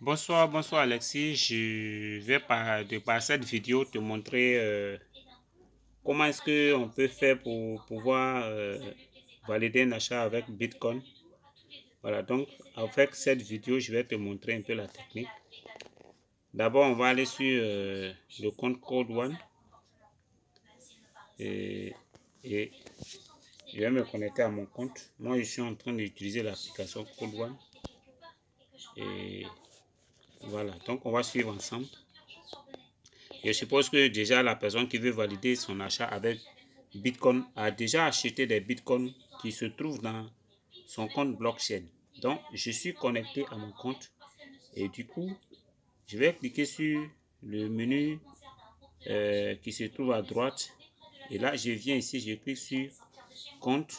Bonsoir Alexis. Je vais par cette vidéo te montrer comment est-ce qu'on peut faire pour pouvoir valider un achat avec Bitcoin. Voilà, donc avec cette vidéo, je vais te montrer un peu la technique. D'abord, on va aller sur le compte Code One et je vais me connecter à mon compte. Moi, je suis en train d'utiliser l'application Code One et voilà, donc on va suivre ensemble. Je suppose que déjà la personne qui veut valider son achat avec Bitcoin a déjà acheté des Bitcoins qui se trouvent dans son compte blockchain. Donc, je suis connecté à mon compte et du coup, je vais cliquer sur le menu qui se trouve à droite. Et là, je viens ici, je clique sur compte.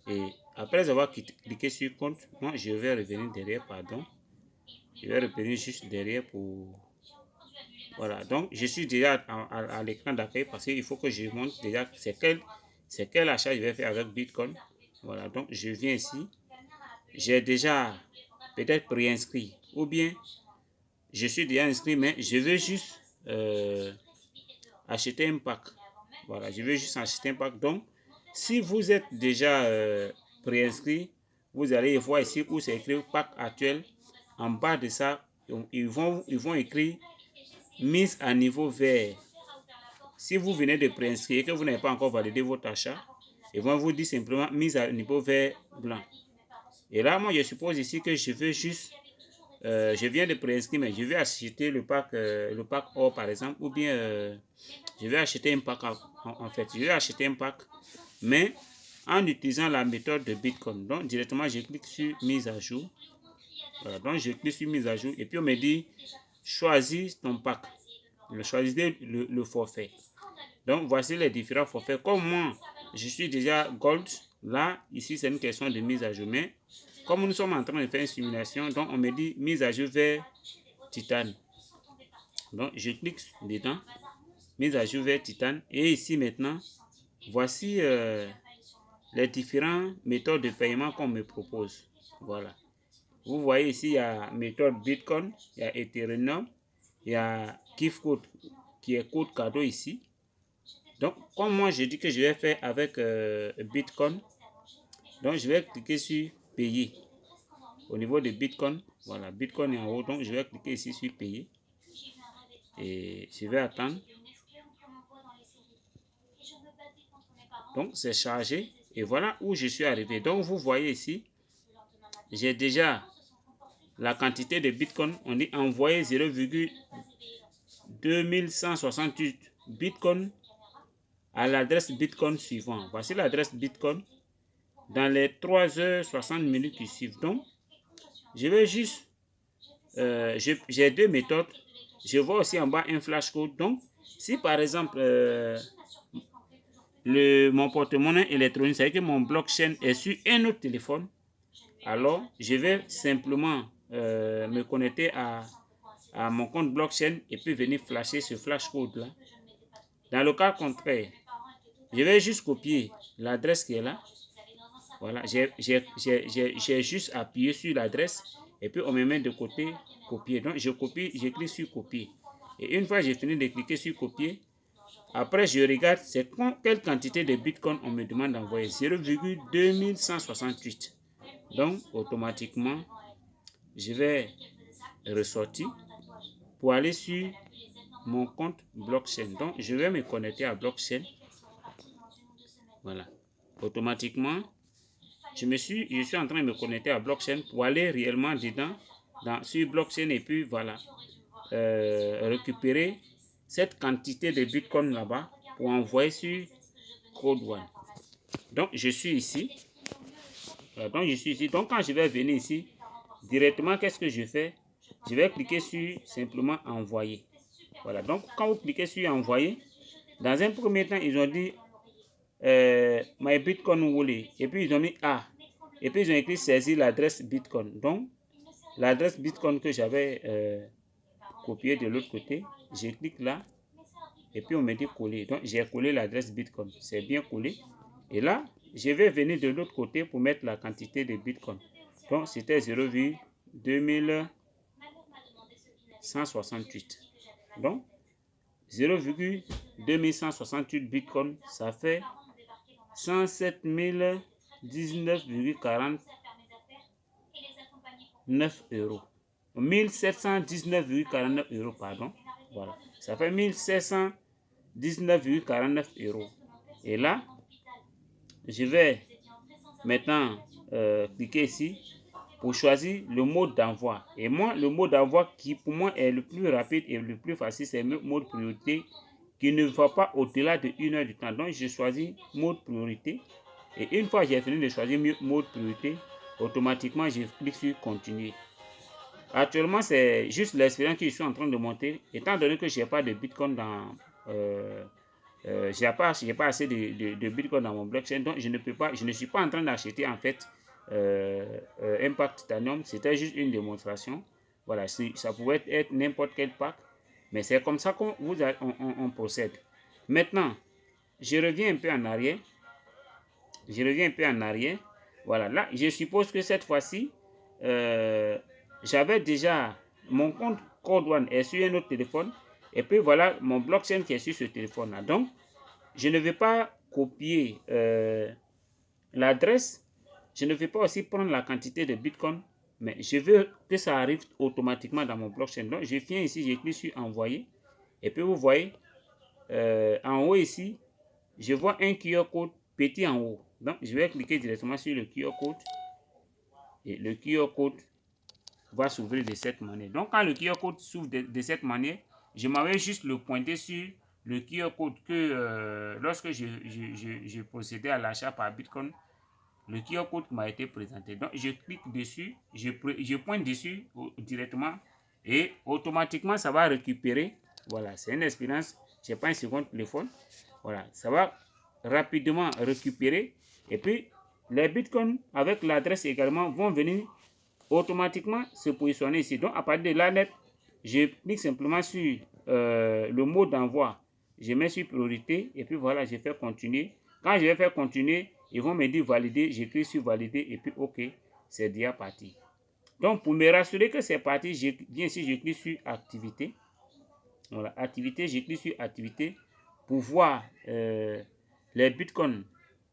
Et après avoir cliqué sur compte, moi, je vais revenir derrière, pardon. Je vais revenir juste derrière pour... Voilà, donc je suis déjà à l'écran d'accueil parce qu'il faut que je montre déjà c'est quel achat je vais faire avec Bitcoin. Voilà, donc je viens ici. J'ai déjà peut-être préinscrit ou bien je suis déjà inscrit, mais je veux juste acheter un pack. Voilà, je veux juste acheter un pack. Donc, si vous êtes déjà préinscrit, vous allez voir ici où c'est écrit pack actuel. En bas de ça, ils vont écrire mise à niveau vert. Si vous venez de préinscrire et que vous n'avez pas encore validé votre achat, ils vont vous dire simplement mise à niveau vert blanc. Et là, moi, je suppose ici que je veux juste, je viens de préinscrire, mais je vais acheter le pack or par exemple, ou bien je vais acheter un pack en fait. Je vais acheter un pack, mais en utilisant la méthode de Bitcoin. Donc, directement, je clique sur mise à jour. Voilà, donc je clique sur mise à jour et puis on me dit choisis ton pack. Choisissez le forfait. Donc, voici les différents forfaits. Comme moi, je suis déjà Gold. Là, ici, c'est une question de mise à jour. Mais comme nous sommes en train de faire une simulation, donc on me dit mise à jour vers Titan. Donc, je clique dedans. Mise à jour vers Titan. Et ici, maintenant, voici les différentes méthodes de paiement qu'on me propose. Voilà. Vous voyez ici, il y a méthode Bitcoin, il y a Ethereum, il y a Gift Code qui est code cadeau ici. Donc, comme moi, je dis que je vais faire avec Bitcoin, donc je vais cliquer sur payer. Au niveau de Bitcoin, voilà, Bitcoin est en haut, donc je vais cliquer ici sur payer. Et je vais attendre. Donc, c'est chargé. Et voilà où je suis arrivé. Donc, vous voyez ici, j'ai déjà la quantité de Bitcoin. On dit envoyer 0,2168 Bitcoin à l'adresse Bitcoin suivante. Voici l'adresse Bitcoin dans les 3h60 qui suivent. Donc, je vais juste, j'ai deux méthodes. Je vois aussi en bas un flash code. Donc, si par exemple, mon porte-monnaie électronique, c'est-à-dire que mon blockchain est sur un autre téléphone, alors je vais simplement me connecter à mon compte blockchain et puis venir flasher ce flash code là. Dans le cas contraire, je vais juste copier l'adresse qui est là. Voilà, j'ai juste appuyé sur l'adresse et puis on me met de côté copier. Donc je copie, je clique sur copier. Et une fois j'ai fini de cliquer sur copier, après je regarde c'est quelle quantité de Bitcoin on me demande d'envoyer. 0,2168. Donc automatiquement, je vais ressortir pour aller sur mon compte blockchain. Donc je vais me connecter à blockchain. Voilà. Automatiquement, je suis en train de me connecter à blockchain pour aller réellement dedans sur blockchain et puis voilà, récupérer cette quantité de Bitcoin là-bas pour envoyer sur Code One. Donc je suis ici. Donc quand je vais venir ici, directement qu'est-ce que je fais? Je vais cliquer sur simplement envoyer. Voilà, donc quand vous cliquez sur envoyer, dans un premier temps, ils ont dit My Bitcoin Wallet. Et puis ils ont mis A. Et puis ils ont écrit saisir l'adresse Bitcoin. Donc l'adresse Bitcoin que j'avais copiée de l'autre côté, je clique là. Et puis on me dit coller. Donc j'ai collé l'adresse Bitcoin. C'est bien collé. Et là, je vais venir de l'autre côté pour mettre la quantité de Bitcoin. Donc c'était 0,2000. 2168. Donc, 0,2168 Bitcoin, ça fait 107 019,49 euros. 1719,49 euros, pardon. Voilà. Ça fait 1719,49 euros. Et là, je vais maintenant cliquer ici pour choisir le mode d'envoi. Et moi, le mode d'envoi qui pour moi est le plus rapide et le plus facile, c'est le mode priorité qui ne va pas au-delà de 1 heure du temps. Donc, je choisis mode priorité. Et une fois que j'ai fini de choisir mode priorité, automatiquement, je clique sur continuer. Actuellement, c'est juste l'expérience que je suis en train de monter. Étant donné que je n'ai pas de Bitcoin dans... j'ai pas assez de Bitcoin dans mon blockchain, donc je ne suis pas en train d'acheter en fait Impact Titanium. C'était juste une démonstration. Voilà, ça pouvait être n'importe quel pack, mais c'est comme ça qu'on on procède. Maintenant, je reviens un peu en arrière. Voilà, là, je suppose que cette fois-ci, j'avais déjà mon compte Code One est sur un autre téléphone. Et puis voilà mon blockchain qui est sur ce téléphone-là. Donc, je ne vais pas copier l'adresse. Je ne vais pas aussi prendre la quantité de Bitcoin. Mais je veux que ça arrive automatiquement dans mon blockchain. Donc, je viens ici, je clique sur envoyer. Et puis, vous voyez, en haut ici, je vois un QR code petit en haut. Donc, je vais cliquer directement sur le QR code. Et le QR code va s'ouvrir de cette manière. Donc, quand le QR code s'ouvre de cette manière, je m'avais juste le pointer sur le QR code que lorsque je procédais à l'achat par Bitcoin, le QR code m'a été présenté. Donc, je clique dessus, je pointe dessus directement et automatiquement, ça va récupérer. Voilà, c'est une expérience. Je n'ai pas un second téléphone. Voilà, ça va rapidement récupérer. Et puis, les Bitcoins avec l'adresse également vont venir automatiquement se positionner ici. Donc, à partir de là, net, je clique simplement sur le mot d'envoi. Je mets sur priorité et puis voilà, je fais continuer. Quand je vais faire continuer, ils vont me dire valider. Je clique sur valider et puis OK, c'est déjà parti. Donc, pour me rassurer que c'est parti, je viens ici, je clique sur activité. Voilà, activité, je clique sur activité pour voir les bitcoins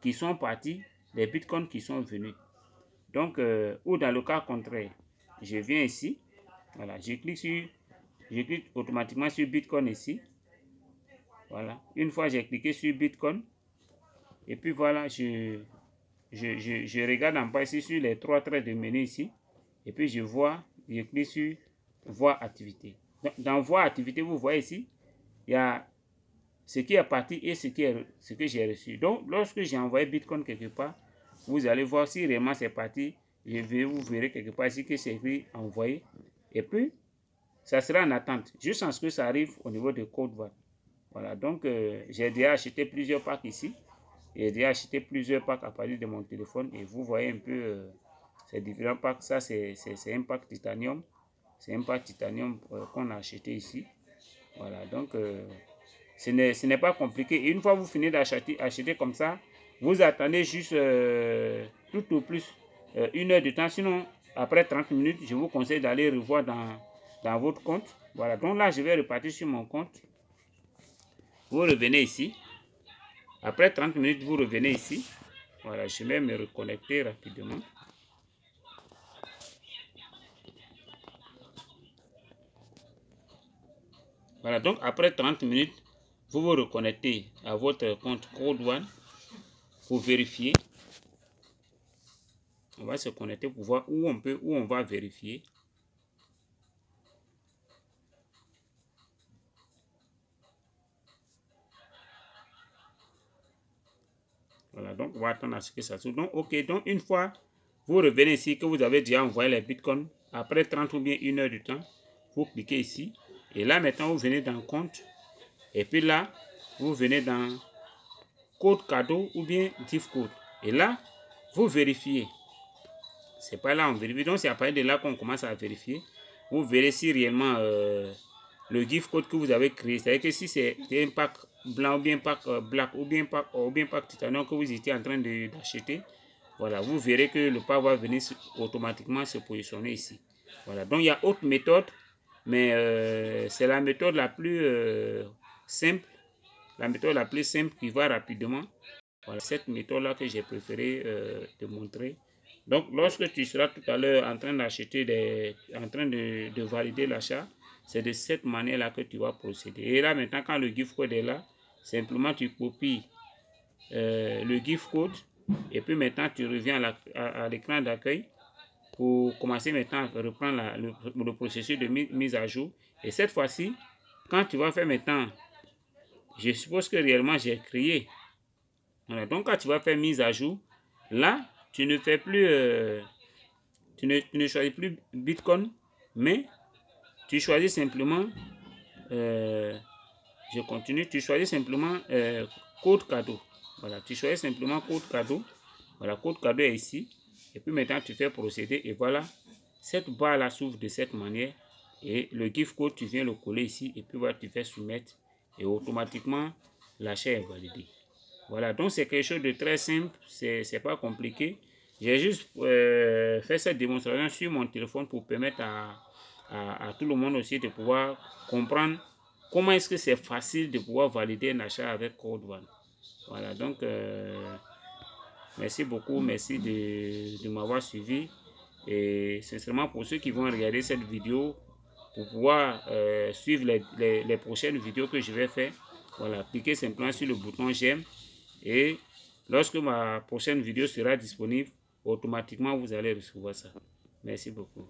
qui sont partis, les bitcoins qui sont venus. Donc, ou dans le cas contraire, je viens ici, voilà, je clique automatiquement sur Bitcoin ici. Voilà, une fois j'ai cliqué sur Bitcoin, et puis voilà, je regarde en bas ici sur les 3 traits de menu ici, et puis je clique sur voir activité. Dans voir activité, vous voyez ici, il y a ce qui est parti et ce que j'ai reçu. Donc, lorsque j'ai envoyé Bitcoin quelque part, vous allez voir si réellement c'est parti. Vous verrez quelque part ici que c'est écrit envoyé. Et puis, ça sera en attente, jusqu'à ce que ça arrive au niveau de Code One. Voilà, donc j'ai déjà acheté plusieurs packs ici. J'ai déjà acheté plusieurs packs à partir de mon téléphone. Et vous voyez un peu ces différents packs. Ça, c'est un pack Titanium. C'est un pack Titanium qu'on a acheté ici. Voilà, donc ce n'est pas compliqué. Et une fois que vous finissez d'acheter comme ça, vous attendez juste tout au plus 1 heure de temps. Sinon, après 30 minutes, je vous conseille d'aller revoir dans votre compte. Voilà, donc là, je vais repartir sur mon compte. Vous revenez ici. Après 30 minutes, vous revenez ici. Voilà, je vais me reconnecter rapidement. Voilà, donc après 30 minutes, vous vous reconnectez à votre compte Code One pour vérifier. On va se connecter pour voir où on va vérifier. Voilà, donc on va attendre à ce que ça s'ouvre. Donc, ok, donc une fois, vous revenez ici que vous avez déjà envoyé les bitcoins, après 30 ou bien 1 heure de temps, vous cliquez ici. Et là, maintenant, vous venez dans compte. Et puis là, vous venez dans code cadeau ou bien gift code. Et là, vous vérifiez. C'est pas là on vérifie. Donc, c'est à partir de là qu'on commence à vérifier. Vous verrez si réellement le gift code que vous avez créé, c'est-à-dire que si c'est un pack blanc ou bien pack black ou bien pack titanium que vous étiez en train d'acheter, voilà, vous verrez que le pack va venir automatiquement se positionner ici. Voilà, donc il y a autre méthode Mais c'est la méthode la plus simple, qui va rapidement. Voilà, cette méthode-là que j'ai préféré te montrer. Donc, lorsque tu seras tout à l'heure en train d'acheter, en train de valider l'achat, c'est de cette manière-là que tu vas procéder. Et là, maintenant, quand le gift code est là, simplement tu copies le gift code et puis maintenant tu reviens à l'écran d'accueil pour commencer maintenant à reprendre le processus de mise à jour. Et cette fois-ci, quand tu vas faire maintenant, je suppose que réellement j'ai créé. Voilà, donc quand tu vas faire mise à jour, là, tu ne fais plus, tu ne choisis plus Bitcoin, mais tu choisis simplement, je continue, tu choisis simplement code cadeau. Voilà, tu choisis simplement code cadeau. Voilà, code cadeau est ici. Et puis maintenant, tu fais procéder et voilà, cette barre-là s'ouvre de cette manière. Et le gift code, tu viens le coller ici et puis voilà, tu fais soumettre et automatiquement, l'achat est validé. Voilà, donc c'est quelque chose de très simple, c'est pas compliqué. J'ai juste fait cette démonstration sur mon téléphone pour permettre à tout le monde aussi de pouvoir comprendre comment est-ce que c'est facile de pouvoir valider un achat avec CodeOne. Voilà, donc merci beaucoup, merci de m'avoir suivi. Et sincèrement, pour ceux qui vont regarder cette vidéo, pour pouvoir suivre les prochaines vidéos que je vais faire, voilà, cliquez simplement sur le bouton j'aime. Et lorsque ma prochaine vidéo sera disponible, automatiquement vous allez recevoir ça. Merci beaucoup.